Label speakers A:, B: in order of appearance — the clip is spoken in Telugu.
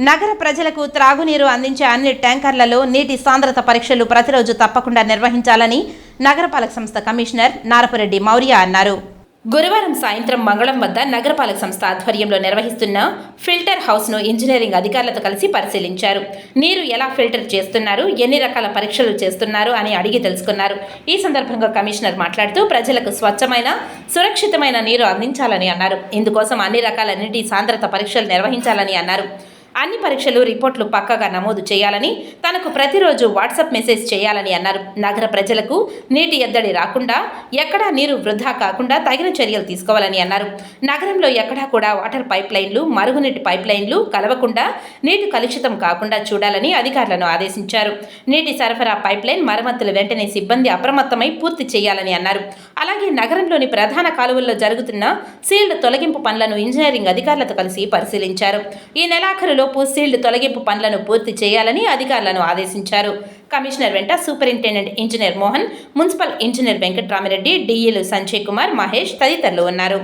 A: నగర ప్రజలకు త్రాగునీరు అందించే అన్ని ట్యాంకర్లలో నీటి సాంద్రత పరీక్షలు ప్రతిరోజు తప్పకుండా నిర్వహించాలని నగరపాలక సంస్థ కమిషనర్ నారపురెడ్డి మౌర్య అన్నారు. గురువారం సాయంత్రం మంగళం వద్ద నగరపాలక సంస్థ ఆధ్వర్యంలో నిర్వహిస్తున్న ఫిల్టర్ హౌస్ను ఇంజనీరింగ్ అధికారులతో కలిసి పరిశీలించారు. నీరు ఎలా ఫిల్టర్ చేస్తున్నారు, ఎన్ని రకాల పరీక్షలు చేస్తున్నారు అని అడిగి తెలుసుకున్నారు. ఈ సందర్భంగా కమిషనర్ మాట్లాడుతూ ప్రజలకు స్వచ్ఛమైన, సురక్షితమైన నీరు అందించాలని అన్నారు. ఇందుకోసం అన్ని రకాల నీటి సాంద్రత పరీక్షలు నిర్వహించాలని అన్నారు. అన్ని పరీక్షలు రిపోర్టులు పక్కాగా నమోదు చేయాలని, తనకు ప్రతిరోజు వాట్సాప్ మెసేజ్ చేయాలని అన్నారు. నగర ప్రజలకు నీటి ఎద్దడి రాకుండా, ఎక్కడా నీరు వృధా కాకుండా తగిన చర్యలు తీసుకోవాలని అన్నారు. నగరంలో ఎక్కడా కూడా వాటర్ పైప్ లైన్లు, మరుగునీటి పైప్ లైన్లు కలవకుండా, నీటి కలుషితం కాకుండా చూడాలని అధికారులను ఆదేశించారు. నీటి సరఫరా పైప్ లైన్ మరమ్మతులు వెంటనే సిబ్బంది అప్రమత్తమై పూర్తి చేయాలని అన్నారు. అలాగే నగరంలోని ప్రధాన కాలువల్లో జరుగుతున్న సీల్డ్ తొలగింపు పనులను ఇంజనీరింగ్ అధికారులతో కలిసి పరిశీలించారు. ఈ నెలాఖరులో సీల్డ్ తొలగింపు పనులను పూర్తి చేయాలని అధికారులను ఆదేశించారు. కమిషనర్ వెంట superintendent engineer Mohan, municipal engineer Venkatramireddy, డిఈలు సంజయ్ కుమార్, మహేష్ తదితరులు ఉన్నారు.